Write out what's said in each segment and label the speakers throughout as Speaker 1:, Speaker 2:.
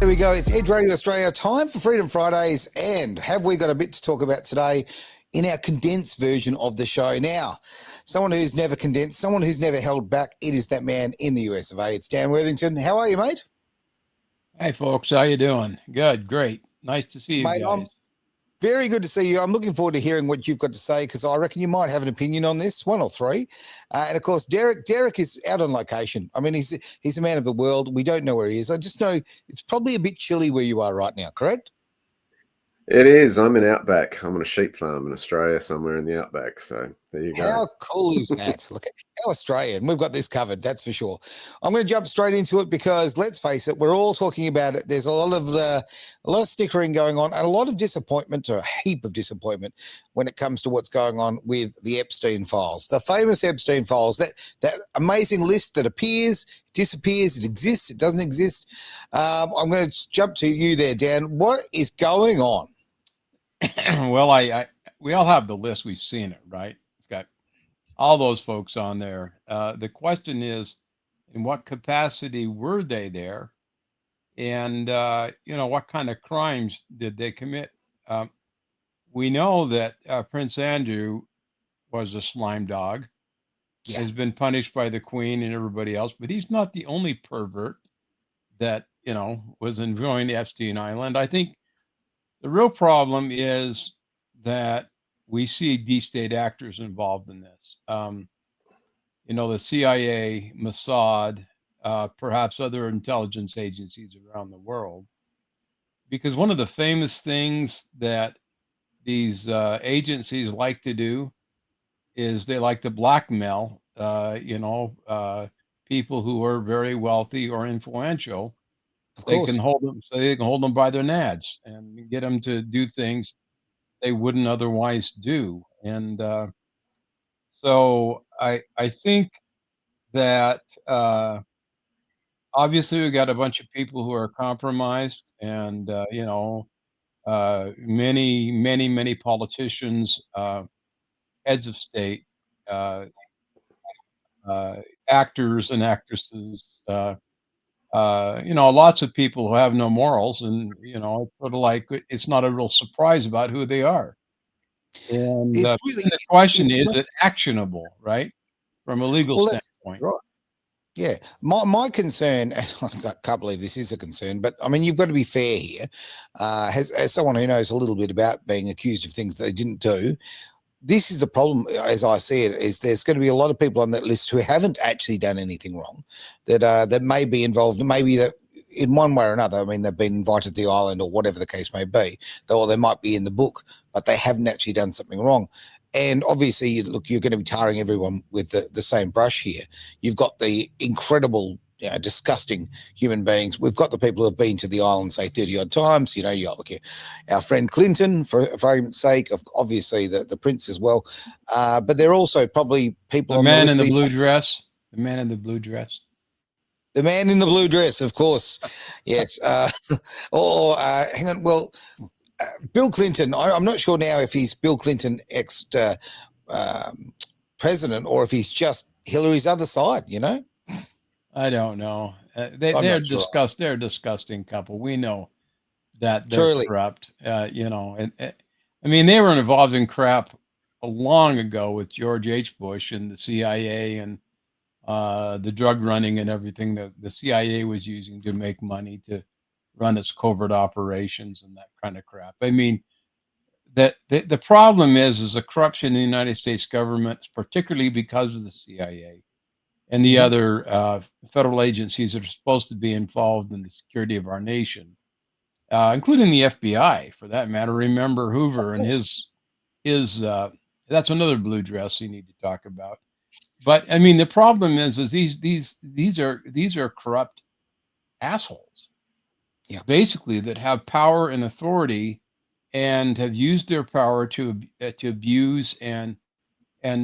Speaker 1: Here we go. It's Edge Radio Australia. Time for Freedom Fridays. And have we got a bit to talk about today in our condensed version of the show? Now, someone who's never condensed, someone who's never held back, it is that man in the US of A. It's Dan Worthington. How are you, mate?
Speaker 2: Hey, folks. How you doing? Good. Great. Nice to see you
Speaker 1: Mate,
Speaker 2: guys.
Speaker 1: Very good to see you. I'm looking forward to hearing what you've got to say because I reckon you might have an opinion on this, one or three. And of course, Derek is out on location. I mean, he's a man of the world. We don't know where he is. I just know it's probably a bit chilly where you are right now, correct?
Speaker 3: It is. I'm in Outback. I'm on a sheep farm in Australia, somewhere in the Outback. So there you go.
Speaker 1: How cool is that? Look, how Australian. We've got this covered, that's for sure. I'm going to jump straight into it because let's face it, we're all talking about it. There's a lot of snickering going on and a lot of disappointment, or a heap of disappointment, when it comes to what's going on with the Epstein files, the famous Epstein files. That amazing list that appears, disappears, it exists, it doesn't exist. I'm going to jump to you there, Dan. What is going on?
Speaker 2: Well, we all have the list. We've seen it, right? It's got all those folks on there. The question is, in what capacity were they there? And, what kind of crimes did they commit? We know that Prince Andrew was a slime dog, has been punished by the Queen and everybody else, but he's not the only pervert that, was enjoying the Epstein Island. I think the real problem is that we see deep state actors involved in this. The CIA, Mossad, perhaps other intelligence agencies around the world. Because one of the famous things that these agencies like to do is they like to blackmail, people who are very wealthy or influential. They can hold them by their nads and get them to do things they wouldn't otherwise do. And so I think that obviously we got a bunch of people who are compromised, and many politicians, heads of state, actors and actresses. Lots of people who have no morals, and it's sort of like it's not a real surprise about who they are. And the question is it actionable, right, from a legal standpoint?
Speaker 1: Right. Yeah, my concern, and I can't believe this is a concern, but I mean, you've got to be fair here. As someone who knows a little bit about being accused of things they didn't do, this is the problem, as I see it, is there's going to be a lot of people on that list who haven't actually done anything wrong, that may be involved, maybe that in one way or another. I mean, they've been invited to the island or whatever the case may be, or they might be in the book, but they haven't actually done something wrong. And obviously, look, you're going to be tarring everyone with the same brush here. You've got the incredible, disgusting human beings. We've got the people who have been to the island, say, 30-odd times. You got look here, our friend Clinton, for argument's sake, of obviously the prince as well. But they're also probably people
Speaker 2: the
Speaker 1: on
Speaker 2: man
Speaker 1: the list
Speaker 2: in the blue dress. The man in the blue dress.
Speaker 1: The man in the blue dress, of course. Yes. Hang on. Well, Bill Clinton, I'm not sure now if he's Bill Clinton president or if he's just Hillary's other side,
Speaker 2: I don't know. They're disgusting. They're a disgusting couple. We know that they're
Speaker 1: Truly
Speaker 2: corrupt. I mean, they were involved in crap long ago with George H. Bush and the CIA and the drug running and everything that the CIA was using to make money to run its covert operations and that kind of crap. I mean, that the problem is the corruption in the United States government, particularly because of the CIA and the other federal agencies that are supposed to be involved in the security of our nation, including the FBI, for that matter. Remember Hoover and his that's another blue dress you need to talk about. But I mean, the problem is these are corrupt assholes, basically, that have power and authority and have used their power to abuse and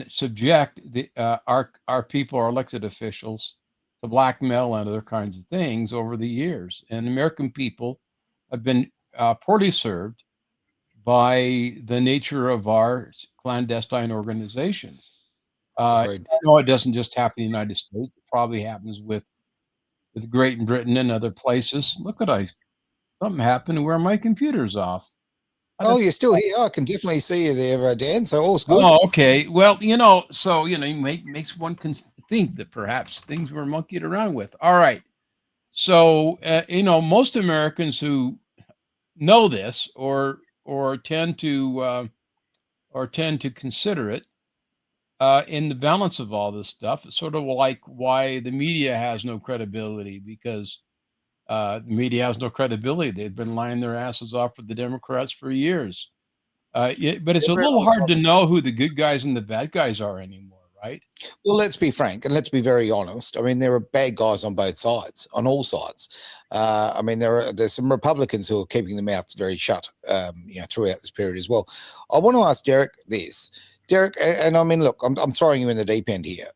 Speaker 2: subject our people, our elected officials, to blackmail and other kinds of things over the years. And American people have been poorly served by the nature of our clandestine organizations. I know it doesn't just happen in the United States. It probably happens with Great Britain and other places. Look at Something happened to where my computer's off.
Speaker 1: Oh, you're still here. I can definitely see you there, Dan. So all's good.
Speaker 2: Oh, okay. Well, so makes one think that perhaps things were monkeyed around with. All right. So most Americans who know this or tend to consider it in the balance of all this stuff, it's sort of like why the media has no credibility, because the media has no credibility. They've been lying their asses off for the Democrats for years. But it's a little hard to know who the good guys and the bad guys are anymore, right?
Speaker 1: Well, let's be frank and let's be very honest. I mean, there are bad guys on both sides, on all sides. I mean, there's some Republicans who are keeping their mouths very shut, throughout this period as well. I want to ask Derek this, Derek, and I mean, look, I'm throwing you in the deep end here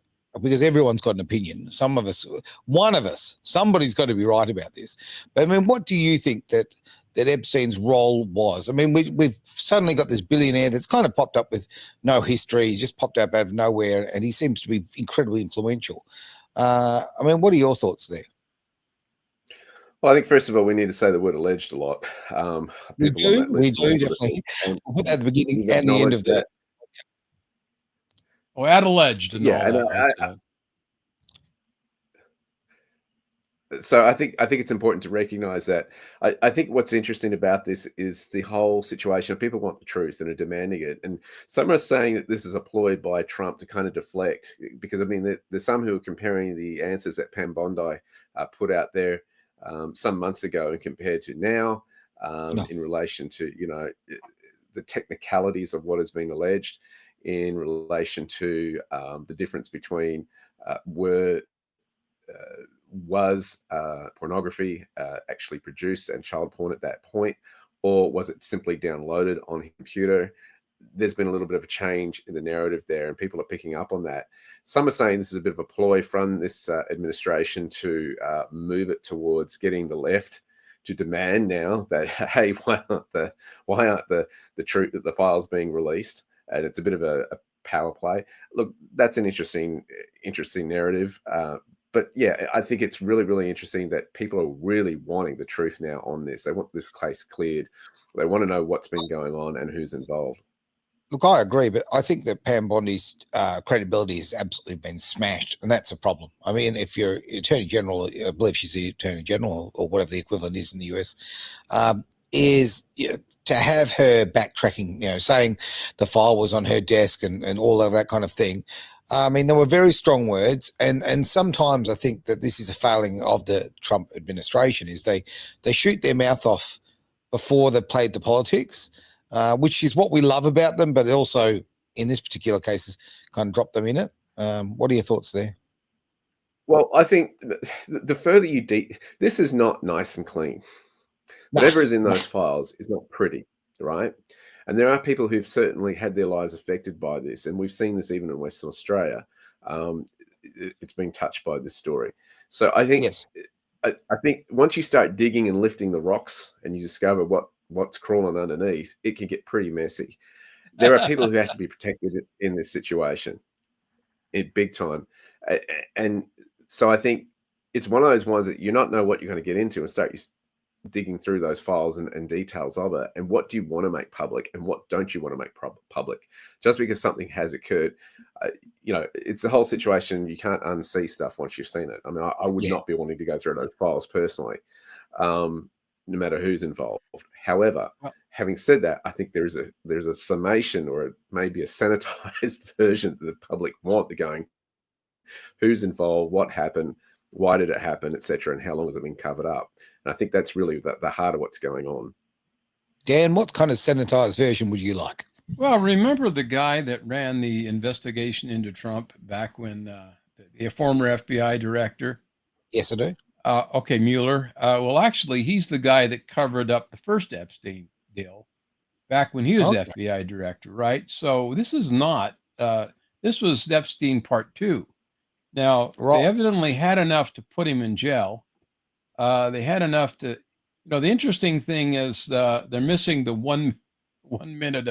Speaker 1: because everyone's got an opinion. Some of us, one of us, somebody's got to be right about this. But I mean, what do you think that Epstein's role was? I mean, we've suddenly got this billionaire that's kind of popped up with no history. He's just popped up out of nowhere, and he seems to be incredibly influential. I mean, what are your thoughts there?
Speaker 3: Well, I think first of all, we need to say the word alleged a lot.
Speaker 1: We do definitely. We'll put that at the beginning and the end of that.
Speaker 2: Oh, add alleged.
Speaker 3: Yeah, and so I think it's important to recognize that. I think what's interesting about this is the whole situation of people want the truth and are demanding it. And some are saying that this is a ploy by Trump to kind of deflect, because I mean, there's some who are comparing the answers that Pam Bondi put out there some months ago and compared to now in relation to, the technicalities of what has been alleged, in relation to the difference between was pornography actually produced and child porn at that point, or was it simply downloaded on a computer? There's been a little bit of a change in the narrative there, and people are picking up on that. Some are saying this is a bit of a ploy from this administration to move it towards getting the left to demand now that, hey, why aren't the truth that the files being released? And it's a bit of a power play. Look, that's an interesting narrative. But yeah, I think it's really, really interesting that people are really wanting the truth now on this. They want this case cleared. They want to know what's been going on and who's involved.
Speaker 1: Look, I agree, but I think that Pam Bondi's credibility has absolutely been smashed, and that's a problem. I mean, if you're Attorney General, I believe she's the Attorney General or whatever the equivalent is in the US, to have her backtracking, saying the file was on her desk and all of that kind of thing. I mean, there were very strong words, and sometimes I think that this is a failing of the Trump administration, is they shoot their mouth off before they've played the politics, which is what we love about them, but also in this particular case, kind of drop them in it. What are your thoughts there?
Speaker 3: Well, I think the further you this is not nice and clean. Whatever is in those files is not pretty, right? And there are people who've certainly had their lives affected by this. And we've seen this even in Western Australia. It's been touched by this story. So I think,
Speaker 1: yes.
Speaker 3: I think once you start digging and lifting the rocks and you discover what's crawling underneath, it can get pretty messy. There are people who have to be protected in this situation in big time. And so I think it's one of those ones that you not know what you're going to get into and start digging through those files and details of it, and what do you want to make public and what don't you want to make public. Just because something has occurred, it's the whole situation. You can't unsee stuff once you've seen it. I mean, I would not be wanting to go through those files personally, no matter who's involved. However, having said that, I think there's a summation or maybe a sanitized version that the public want. They're going, who's involved, what happened, why did it happen, etc., and how long has it been covered up? And I think that's really the heart of what's going on.
Speaker 1: Dan, what kind of sanitized version would you like?
Speaker 2: Well, remember the guy that ran the investigation into Trump back when the former FBI director?
Speaker 1: Yes, I do.
Speaker 2: Okay, Mueller. Well, actually, he's the guy that covered up the first Epstein deal back when he was FBI director, right? So this is not, this was Epstein Part 2. Now, they evidently had enough to put him in jail. They had enough to, the interesting thing is they're missing the one minute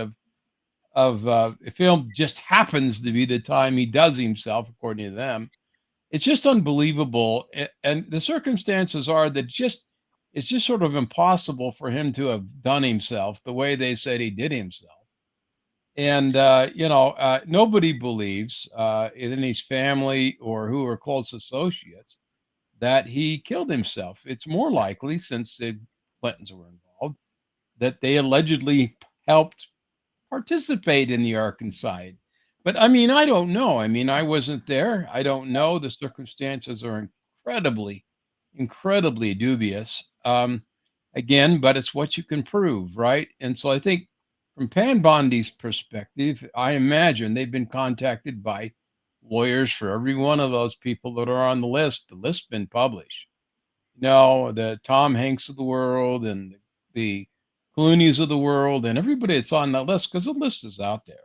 Speaker 2: of film just happens to be the time he does himself, according to them. It's just unbelievable. And the circumstances are that just it's just sort of impossible for him to have done himself the way they said he did himself. And nobody believes in his family or who are close associates that he killed himself. It's more likely, since the Clintons were involved, that they allegedly helped participate in the Arkansas. But I mean, I don't know. I mean, I wasn't there. I don't know. The circumstances are incredibly dubious. Again, but it's what you can prove, right? And so I think from Pam Bondi's perspective, I imagine they've been contacted by lawyers for every one of those people that are on the list. The list's been published. No, the Tom Hanks of the world and the Clooney's of the world and everybody that's on that list, because the list is out there.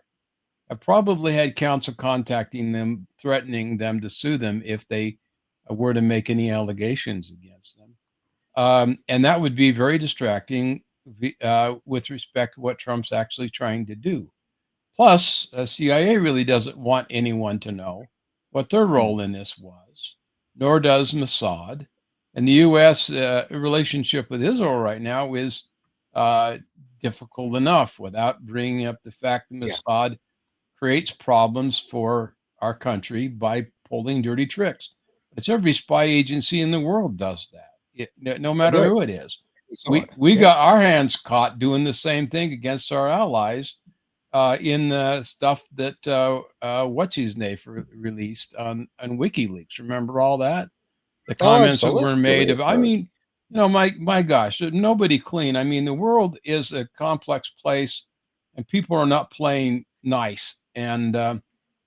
Speaker 2: I've probably had counsel contacting them, threatening them to sue them if they were to make any allegations against them. And that would be very distracting with respect to what Trump's actually trying to do. Plus, CIA really doesn't want anyone to know what their role in this was, nor does Mossad. And the U.S. Relationship with Israel right now is difficult enough without bringing up the fact that Mossad creates problems for our country by pulling dirty tricks. It's every spy agency in the world does that, no matter who it is. We got our hands caught doing the same thing against our allies in the stuff that what's his name released on WikiLeaks. Remember all that? The comments that were made of, I mean, my gosh, nobody clean. I mean, the world is a complex place and people are not playing nice. And,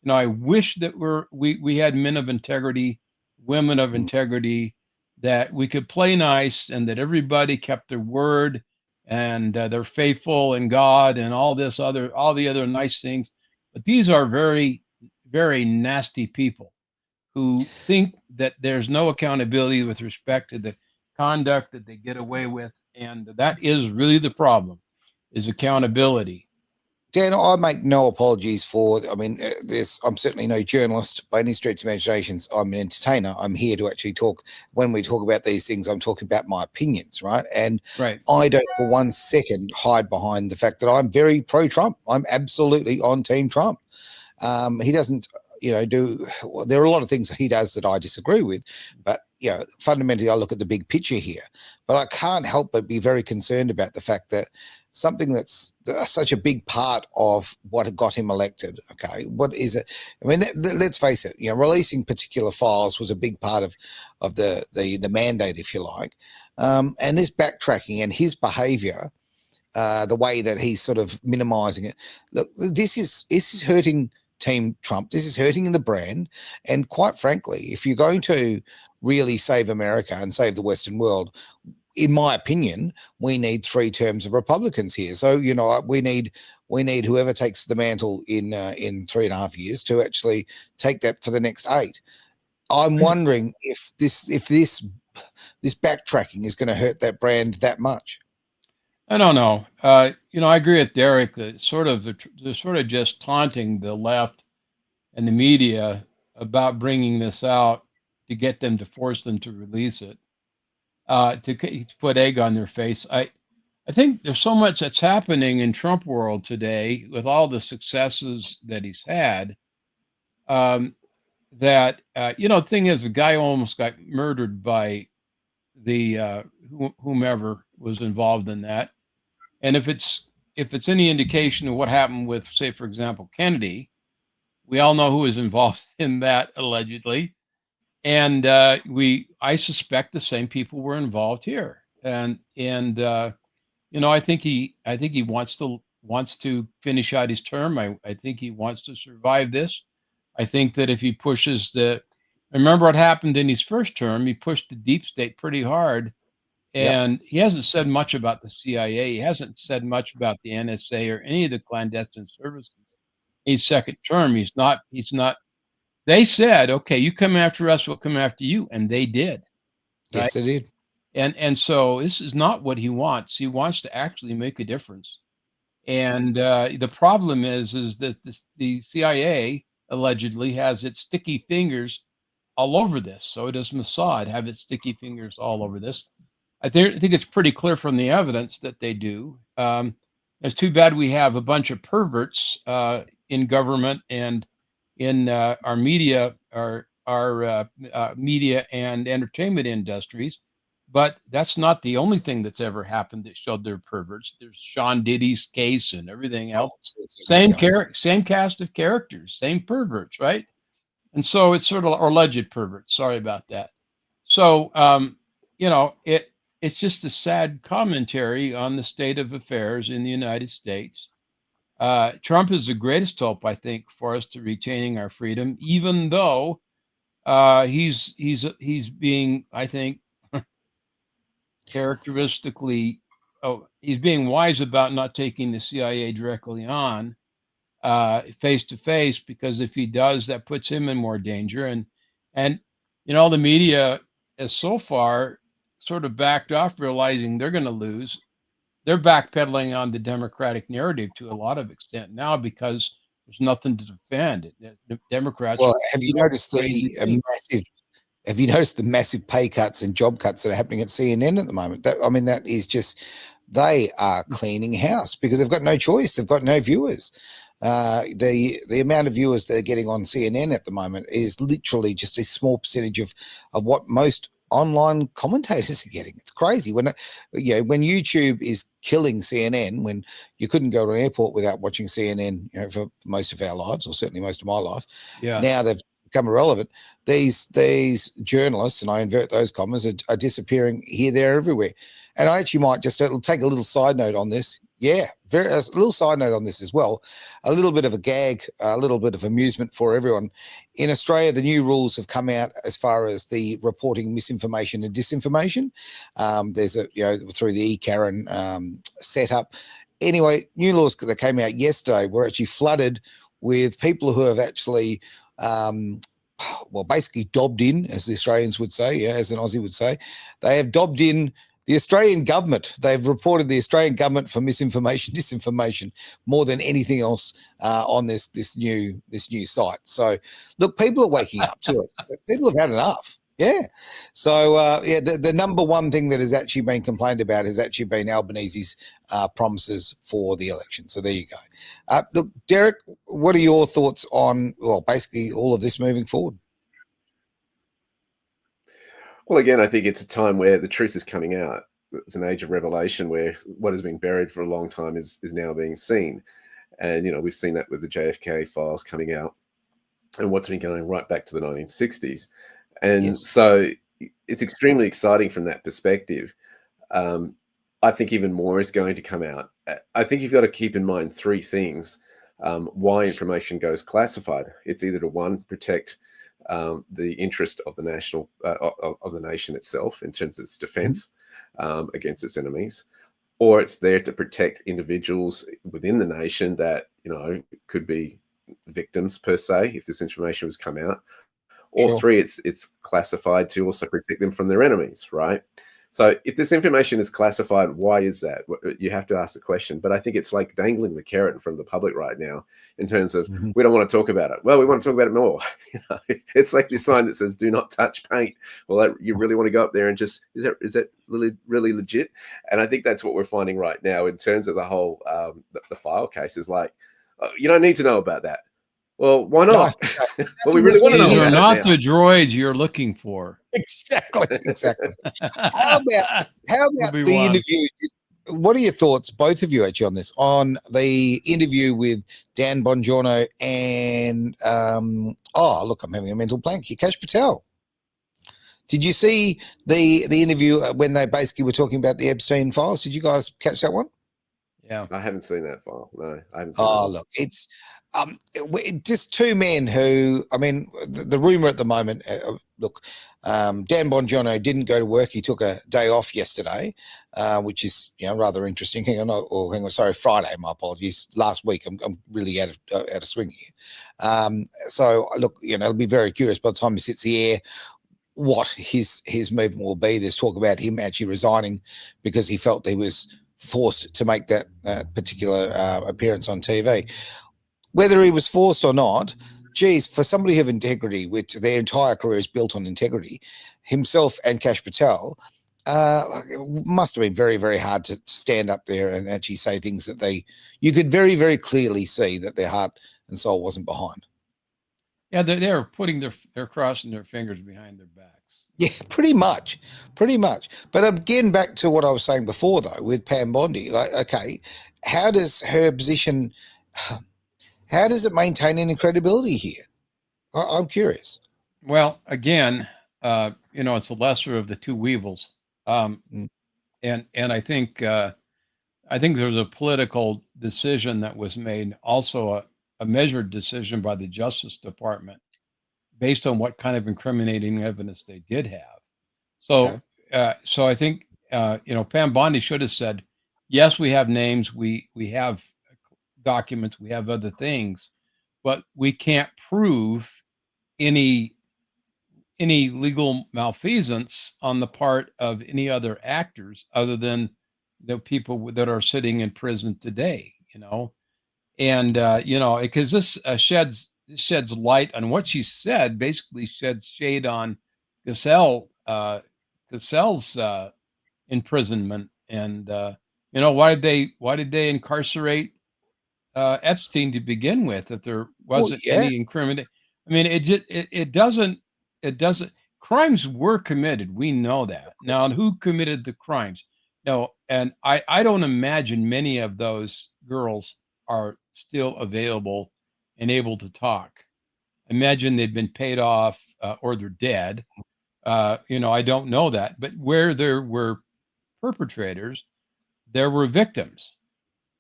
Speaker 2: I wish that we had men of integrity, women of integrity, that we could play nice and that everybody kept their word and they're faithful in God and all the other nice things. But these are very, very nasty people who think that there's no accountability with respect to the conduct that they get away with. And that is really the problem, is accountability.
Speaker 1: Dan, I make no apologies for, I mean, I'm certainly no journalist by any stretch of imaginations. I'm an entertainer. I'm here to actually talk. When we talk about these things, I'm talking about my opinions, right? And I don't for 1 second hide behind the fact that I'm very pro-Trump. I'm absolutely on Team Trump. He doesn't, there are a lot of things he does that I disagree with, but fundamentally I look at the big picture here. But I can't help but be very concerned about the fact that something that's such a big part of what got him elected. Okay, what is it? I mean, let's face it. Releasing particular files was a big part of the mandate, if you like. And this backtracking and his behaviour, the way that he's sort of minimising it. Look, this is hurting Team Trump. This is hurting the brand. And quite frankly, if you're going to really save America and save the Western world, in my opinion, we need 3 terms of Republicans here. So, we need whoever takes the mantle in 3.5 years to actually take that for the next 8. I'm wondering if this backtracking is going to hurt that brand that much.
Speaker 2: I don't know. I agree with Derek that they're sort of just taunting the left and the media about bringing this out to get them to force them to release it. To put egg on their face. I think there's so much that's happening in Trump world today with all the successes that he's had. That the thing is, the guy almost got murdered by the whomever was involved in that. And if it's any indication of what happened with, say, for example, Kennedy, we all know who was involved in that allegedly. And I suspect the same people were involved here, and I think he wants to finish out his term. I think he wants to survive this. I think that if he pushes remember what happened in his first term, he pushed the deep state pretty hard, and he hasn't said much about the CIA. He hasn't said much about the NSA or any of the clandestine services. In his second term, he's not. They said, okay, you come after us, we'll come after you. And they did. Right?
Speaker 1: Yes, they did.
Speaker 2: And so this is not what he wants. He wants to actually make a difference. And the problem is that the CIA allegedly has its sticky fingers all over this. So does Mossad have its sticky fingers all over this. think it's pretty clear from the evidence that they do. It's too bad we have a bunch of perverts in government and in our media, our media and entertainment industries. But that's not the only thing that's ever happened that showed they're perverts. There's Sean Diddy's case and everything else. Same cast of characters, same perverts, right? And so it's sort of, or alleged perverts. Sorry about that. So it's just a sad commentary on the state of affairs in the United States. Trump is the greatest hope, I think, for us to retaining our freedom, even though he's being, I think, characteristically, he's being wise about not taking the CIA directly on face to face, because if he does, that puts him in more danger. And the media has so far sort of backed off, realizing they're going to lose. They're backpedaling on the Democratic narrative to a lot of extent now because there's nothing to defend. The Democrats.
Speaker 1: Well, have you noticed the massive pay cuts and job cuts that are happening at CNN at the moment? That is just, they are cleaning house because they've got no choice. They've got no viewers. The amount of viewers they're getting on CNN at the moment is literally just a small percentage of what most online commentators are getting. It's crazy. When YouTube is killing CNN, when you couldn't go to an airport without watching CNN, for most of our lives, or certainly most of my life.
Speaker 2: Yeah.
Speaker 1: Now they've become irrelevant. These journalists, and I invert those commas, are disappearing here, there, everywhere. And I actually might just take a little side note on this. Yeah, a little side note on this as well. A little bit of a gag, a little bit of amusement for everyone. In Australia, the new rules have come out as far as the reporting misinformation and disinformation. There's through the eCaren setup. Anyway, new laws that came out yesterday were actually flooded with people who have actually, basically dobbed in, as the Australians would say, as an Aussie would say. They have dobbed in the Australian government. They've reported the Australian government for misinformation, disinformation, more than anything else on this new site. So, look, people are waking up to it. People have had enough. Yeah. So, the number one thing that has actually been complained about has actually been Albanese's promises for the election. So there you go. Look, Derek, what are your thoughts on, basically all of this moving forward?
Speaker 3: Well, again, I think it's a time where the truth is coming out. It's an age of revelation where what has been buried for a long time is now being seen. And, we've seen that with the JFK files coming out and what's been going right back to the 1960s. And
Speaker 1: Yes.
Speaker 3: So it's extremely exciting from that perspective. I think even more is going to come out. I think you've got to keep in mind three things why information goes classified. It's either to, protect the interest of the of the nation itself in terms of its defense against its enemies, or it's there to protect individuals within the nation that could be victims per se if this information was come out, or
Speaker 1: Sure.
Speaker 3: three, it's classified to also protect them from their enemies, right? So if this information is classified, why is that? You have to ask the question. But I think it's like dangling the carrot in front of the public right now in terms of, we don't want to talk about it. Well, we want to talk about it more. It's like the sign that says, do not touch paint. Well, you really want to go up there and just, is that really legit? And I think that's what we're finding right now in terms of the whole, the file case is like, you don't need to know about that. Well, why not?
Speaker 1: No,
Speaker 3: well, we really want to know
Speaker 2: These
Speaker 3: about
Speaker 2: are
Speaker 3: it
Speaker 2: not
Speaker 3: now.
Speaker 2: the droids you're looking for.
Speaker 1: Exactly. How about
Speaker 2: Be
Speaker 1: the
Speaker 2: one.
Speaker 1: interview? What are your thoughts, both of you, actually, on this? On the interview with Dan Bongiorno and I'm having a mental blank here. Kash Patel. Did you see the interview when they basically were talking about the Epstein files? Did you guys catch that one?
Speaker 2: Yeah.
Speaker 3: I haven't seen that file. No, I haven't seen
Speaker 1: Oh,
Speaker 3: that.
Speaker 1: look, it's just two men who, the rumor at the moment, Dan Bongiorno didn't go to work. He took a day off yesterday, which is, rather interesting. Friday, my apologies. Last week, I'm really out of swing here. So, look, I'll be very curious by the time he sits the air what his movement will be. There's talk about him actually resigning because he felt he was forced to make that particular appearance on TV. Whether he was forced or not, geez, for somebody of integrity, which their entire career is built on integrity, himself and Kash Patel, It must have been very, very hard to stand up there and actually say things that you could very, very clearly see that their heart and soul wasn't behind.
Speaker 2: Yeah, they're putting they're crossing their fingers behind their backs.
Speaker 1: Yeah, pretty much. But again, back to what I was saying before, though, with Pam Bondi, like, okay, how does her position, how does it maintain any credibility here? I'm curious.
Speaker 2: Well, again, it's the lesser of the two weevils,
Speaker 1: Mm.
Speaker 2: and I think there was a political decision that was made, also a measured decision by the Justice Department, based on what kind of incriminating evidence they did have. So,
Speaker 1: Okay.
Speaker 2: so I think Pam Bondi should have said, "Yes, we have names, we have documents, we have other things, but we can't prove any legal malfeasance on the part of any other actors other than the people that are sitting in prison today." And because this sheds light on what she said, basically sheds shade on Cassell's imprisonment. And why did they incarcerate Epstein to begin with, if there wasn't any incriminating? I mean, it doesn't crimes were committed, we know that. Now, and who committed the crimes? No, and I don't imagine many of those girls are still available and able to talk. Imagine they've been paid off, or they're dead. I don't know that, but where there were perpetrators, there were victims.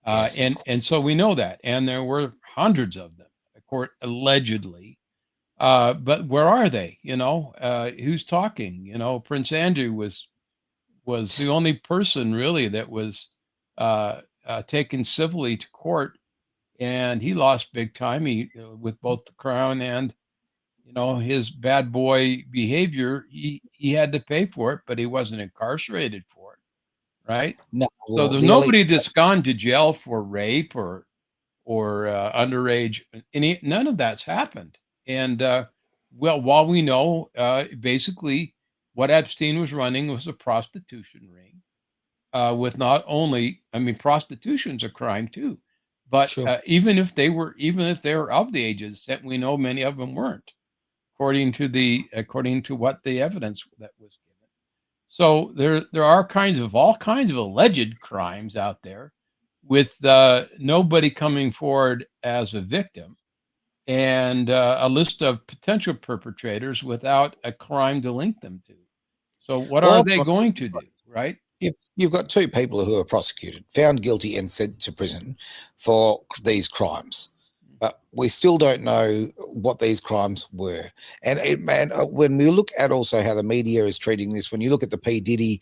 Speaker 1: Yes,
Speaker 2: and so we know that, and there were hundreds of them, allegedly. But where are they? Who's talking? Prince Andrew was the only person really that was taken civilly to court, and he lost big time. With both the crown and his bad boy behavior, he had to pay for it, but he wasn't incarcerated for it, right?
Speaker 1: No.
Speaker 2: So there's nobody that's gone to jail for rape or underage. None of that's happened. And while we know, basically what Epstein was running was a prostitution ring, with not only, I mean, prostitution's a crime too, but
Speaker 1: Sure.
Speaker 2: even if they were of the ages, that we know many of them weren't, according to what the evidence that was given. So there are all kinds of alleged crimes out there, with nobody coming forward as a victim, and a list of potential perpetrators without a crime to link them to. So what are they going to do, right?
Speaker 1: If you've got two people who are prosecuted, found guilty, and sent to prison for these crimes, but we still don't know what these crimes were. And when we look at also how the media is treating this, when you look at the P. Diddy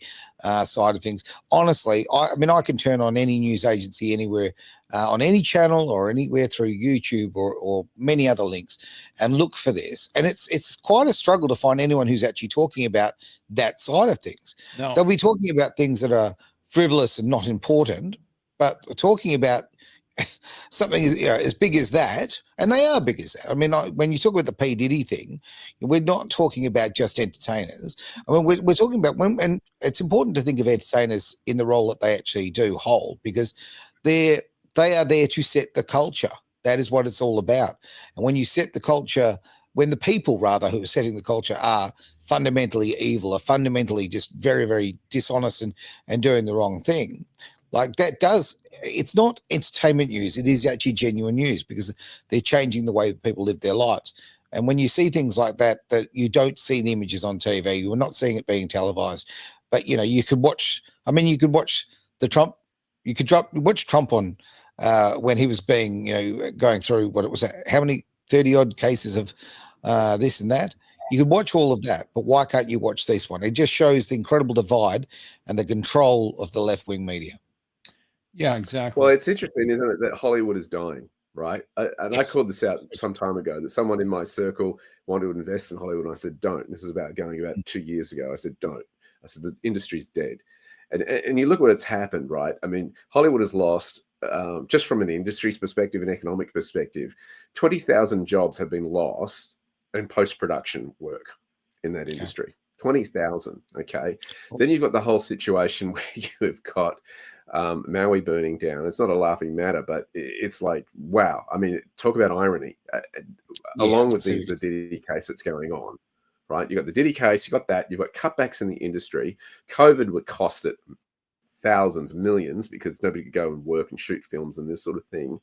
Speaker 1: side of things, honestly, I mean, I can turn on any news agency anywhere, on any channel or anywhere through YouTube or many other links, and look for this. And it's quite a struggle to find anyone who's actually talking about that side of things.
Speaker 2: No.
Speaker 1: They'll be talking about things that are frivolous and not important, but talking about something as big as that, and they are big as that. I mean, when you talk about the P. Diddy thing, we're not talking about just entertainers. I mean, we're talking about and it's important to think of entertainers in the role that they actually do hold, because they are there to set the culture. That is what it's all about. And when you set the culture, when the people rather who are setting the culture are fundamentally evil, are fundamentally just very, very dishonest and doing the wrong thing, like that it's not entertainment news. It is actually genuine news, because they're changing the way people live their lives. And when you see things like that you don't see the images on TV, you're not seeing it being televised. But, you could watch, the Trump, watch Trump on when he was being, going through what it was, how many 30 odd cases of this and that. You could watch all of that, but why can't you watch this one? It just shows the incredible divide and the control of the left-wing media.
Speaker 2: Yeah, exactly.
Speaker 3: Well, it's interesting, isn't it, that Hollywood is dying, right? And I called this out some time ago, that someone in my circle wanted to invest in Hollywood, and I said, don't. This is about 2 years ago. I said, don't. I said, the industry's dead. And you look at what's happened, right? I mean, Hollywood has lost, just from an industry's perspective, an economic perspective, 20,000 jobs have been lost in post-production work in that industry. 20,000. Okay. Then you've got the whole situation where you've got Maui burning down. It's not a laughing matter, but it's like, wow. I mean, talk about irony. Along with the Diddy case that's going on, right? You've got the Diddy case, you've got that, you've got cutbacks in the industry. COVID would cost it thousands, millions, because nobody could go and work and shoot films and this sort of thing.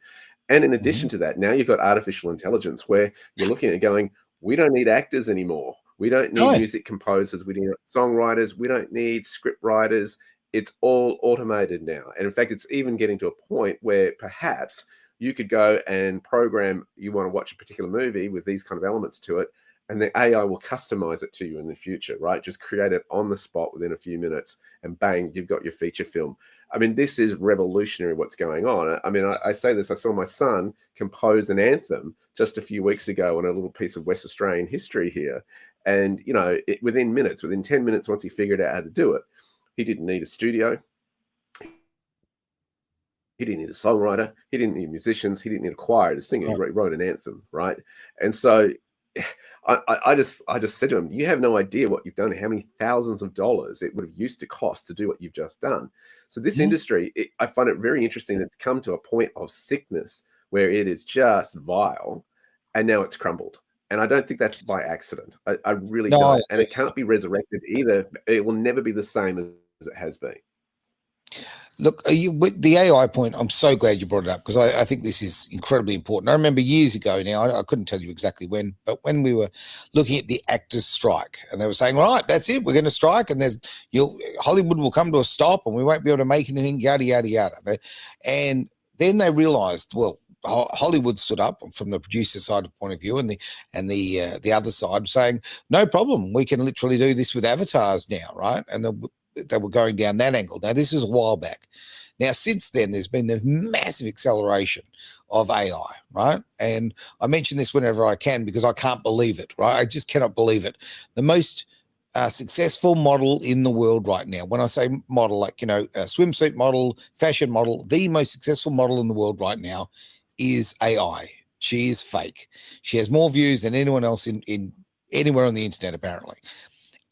Speaker 3: And in addition to that, now you've got artificial intelligence where you're looking at going, we don't need actors anymore. We don't need music composers. We need songwriters. We don't need script writers. It's all automated now. And in fact, it's even getting to a point where perhaps you could go and program, you want to watch a particular movie with these kind of elements to it, and the AI will customize it to you in the future, right? Just create it on the spot within a few minutes, and bang, you've got your feature film. I mean, this is revolutionary what's going on. I mean, I say this, I saw my son compose an anthem just a few weeks ago on a little piece of West Australian history here. And, you know, within 10 minutes, once he figured out how to do it, he didn't need a studio. He didn't need a songwriter. He didn't need musicians. He didn't need a choir to sing it. He wrote an anthem, right? And so I just said to him, you have no idea what you've done, how many thousands of dollars it would have used to cost to do what you've just done. So this industry, I find it very interesting. It's come to a point of sickness where it is just vile, and now it's crumbled. And I don't think that's by accident. I really don't. And it can't be resurrected either. It will never be the same as it has been.
Speaker 1: Look, with the AI point, I'm so glad you brought it up, because I think this is incredibly important. I remember years ago now, I couldn't tell you exactly when, but when we were looking at the actors' strike, and they were saying, right, that's it, we're going to strike, and Hollywood will come to a stop, and we won't be able to make anything, yada, yada, yada. And then they realized, well, Hollywood stood up from the producer side of point of view, and the other side saying, no problem, we can literally do this with avatars now, right? And they were going down that angle. Now, this is a while back. Now, since then, there's been the massive acceleration of AI, right? And I mention this whenever I can because I can't believe it, right? I just cannot believe it. The most successful model in the world right now, when I say model, like, you know, a swimsuit model, fashion model, the most successful model in the world right now is AI. She is fake. She has more views than anyone else in anywhere on the internet, apparently.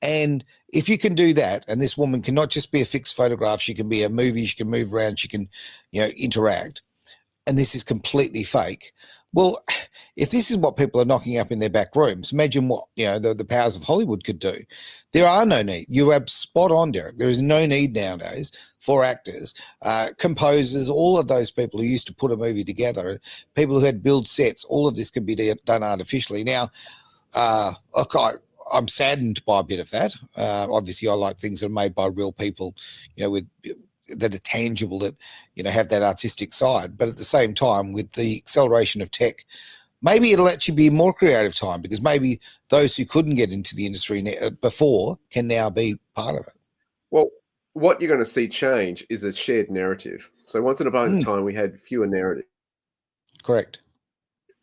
Speaker 1: And if you can do that, and this woman can not just be a fixed photograph, she can be a movie, she can move around, she can, you know, interact, and this is completely fake. Well, if this is what people are knocking up in their back rooms, imagine what, you know, the powers of Hollywood could do. There are no need. You are spot on, Derek. There is no need nowadays for actors, composers, all of those people who used to put a movie together, people who had build sets. All of this can be done artificially. Now, I'm saddened by a bit of that. Obviously, I like things that are made by real people, you know, that are tangible, that, you know, have that artistic side. But at the same time, with the acceleration of tech, maybe it'll actually be more creative time, because maybe those who couldn't get into the industry before can now be part of it.
Speaker 3: Well, what you're going to see change is a shared narrative. So once upon a time, we had fewer narratives.
Speaker 1: Correct.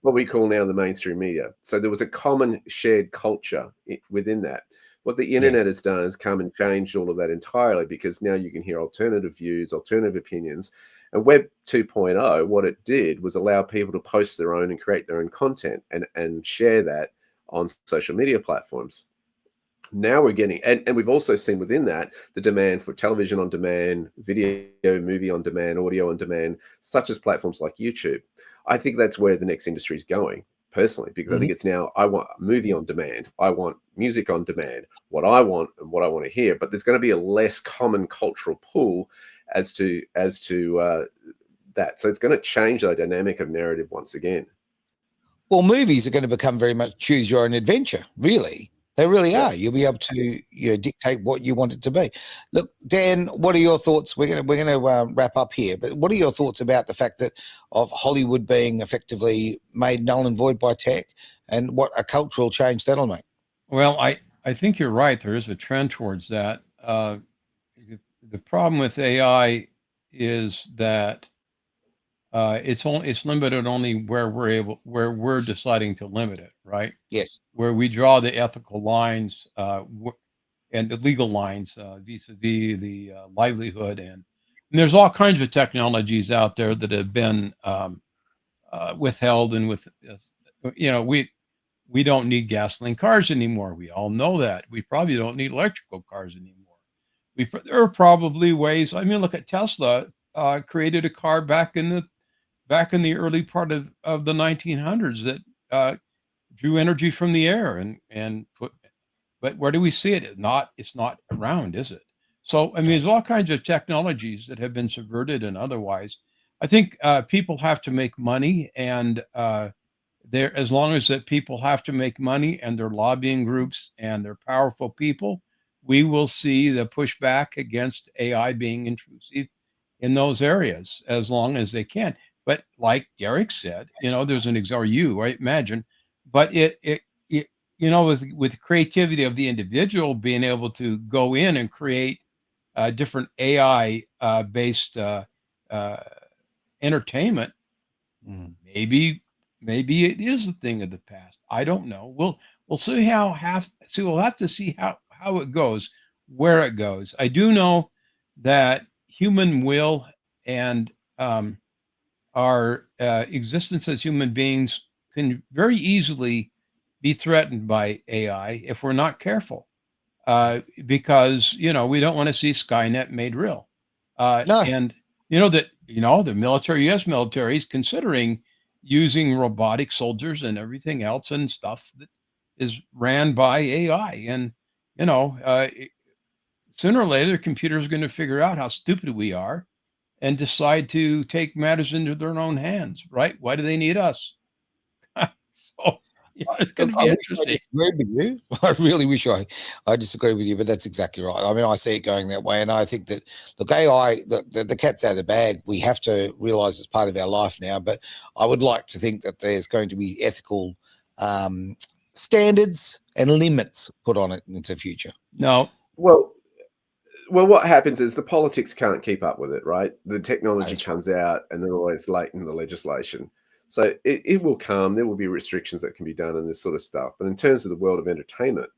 Speaker 3: What we call now the mainstream media. So there was a common shared culture within that. What the internet has done is come and changed all of that entirely, because now you can hear alternative views, alternative opinions. And Web 2.0, what it did was allow people to post their own and create their own content and share that on social media platforms. Now we're getting, and we've also seen within that the demand for television on demand, video, movie on demand, audio on demand, such as platforms like YouTube. I think that's where the next industry is going, personally, because I think it's now, I want a movie on demand, I want music on demand, what I want and what I want to hear. But there's going to be a less common cultural pool as to that. So it's going to change the dynamic of narrative once again.
Speaker 1: Well, movies are going to become very much choose your own adventure, really. They really are. You'll be able to, you know, dictate what you want it to be. Look, Dan, what are your thoughts? We're going to wrap up here, but what are your thoughts about the fact that of Hollywood being effectively made null and void by tech, and what a cultural change that'll make?
Speaker 2: Well, I think you're right. There is a trend towards that. The problem with AI is that it's limited only where we're deciding to limit it, right?
Speaker 1: Yes.
Speaker 2: Where we draw the ethical lines and the legal lines vis-a-vis the livelihood, and there's all kinds of technologies out there that have been withheld, and with, you know, we don't need gasoline cars anymore. We all know that. We probably don't need electrical cars anymore. There are probably ways. I mean, look at Tesla. Created a car back in the early part of the 1900s that drew energy from the air and put. But where do we see it? It's not around, is it? So I mean, there's all kinds of technologies that have been subverted and otherwise. I think people have to make money, and as long as that people have to make money, and they're lobbying groups and they're powerful people, we will see the pushback against AI being intrusive in those areas as long as they can. But like Derek said, there's an or you, I imagine, but it with creativity of the individual being able to go in and create different AI based entertainment, maybe it is a thing of the past. I don't know. We'll see we'll have to see how it goes, where it goes. I do know that human will and our existence as human beings can very easily be threatened by AI if we're not careful, because we don't want to see Skynet made real.
Speaker 1: No.
Speaker 2: And the military, U.S. military, is considering using robotic soldiers and everything else and stuff that is ran by AI. And sooner or later, computers are going to figure out how stupid we are and decide to take matters into their own hands, right? Why do they need us? So it's going to be interesting.
Speaker 1: I disagree with you. I really wish I disagree with you, but that's exactly right. I mean, I see it going that way, and I think that, look, AI, the cat's out of the bag. We have to realize it's part of our life now, but I would like to think that there's going to be ethical standards and limits put on it into the future.
Speaker 2: No.
Speaker 3: Well, what happens is the politics can't keep up with it, right? The technology comes out and they're always late in the legislation. So it will come. There will be restrictions that can be done and this sort of stuff. But in terms of the world of entertainment,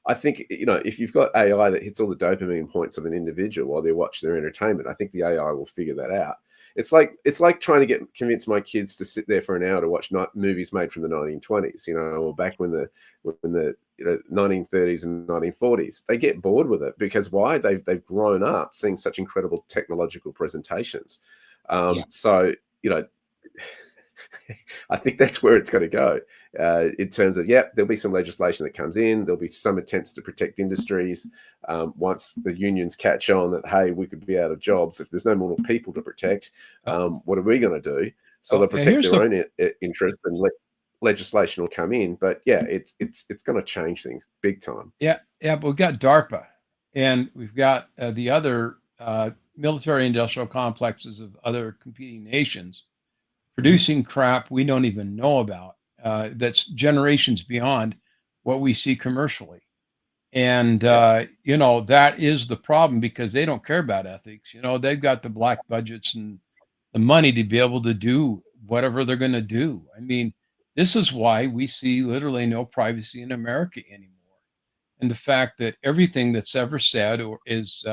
Speaker 3: I think, if you've got AI that hits all the dopamine points of an individual while they watch their entertainment, I think the AI will figure that out. It's like trying to convince my kids to sit there for an hour to watch movies made from the 1920s, or back when the 1930s and 1940s. They get bored with it because why? They've grown up seeing such incredible technological presentations. So I think that's where it's going to go in terms of, there'll be some legislation that comes in. There'll be some attempts to protect industries. Once the unions catch on that, hey, we could be out of jobs if there's no more people to protect. What are we going to do? So they'll protect their own interests, and legislation will come in. But it's going to change things big time.
Speaker 2: Yeah. But we've got DARPA, and we've got the other military industrial complexes of other competing nations producing crap we don't even know about, that's generations beyond what we see commercially. And, that is the problem, because they don't care about ethics. They've got the black budgets and the money to be able to do whatever they're going to do. I mean, this is why we see literally no privacy in America anymore. And the fact that everything that's ever said or is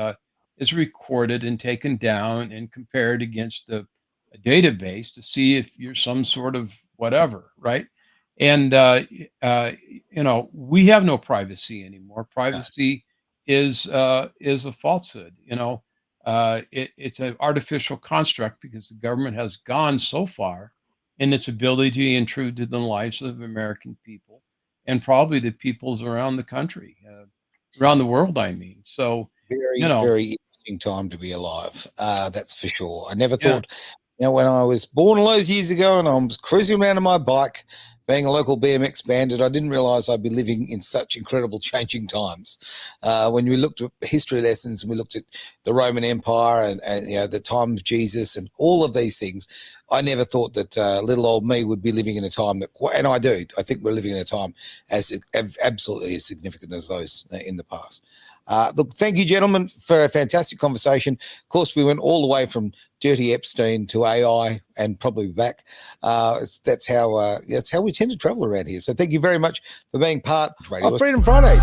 Speaker 2: recorded and taken down and compared against a database to see if you're some sort of whatever, right? And we have no privacy anymore. Privacy is a falsehood. It's an artificial construct, because the government has gone so far in its ability to intrude in the lives of American people, and probably the peoples around the country, around the world, I mean. So
Speaker 1: very interesting time to be alive. That's for sure. I never thought. When I was born all those years ago and I was cruising around on my bike, being a local BMX bandit, I didn't realize I'd be living in such incredible changing times. When we looked at history lessons and we looked at the Roman Empire and the time of Jesus and all of these things, I never thought that little old me would be living in a time that, and I do. I think we're living in a time as absolutely as significant as those in the past. Look, thank you, gentlemen, for a fantastic conversation. Of course, we went all the way from Dirty Epstein to AI and probably back. That's how we tend to travel around here. So thank you very much for being part of Freedom Friday.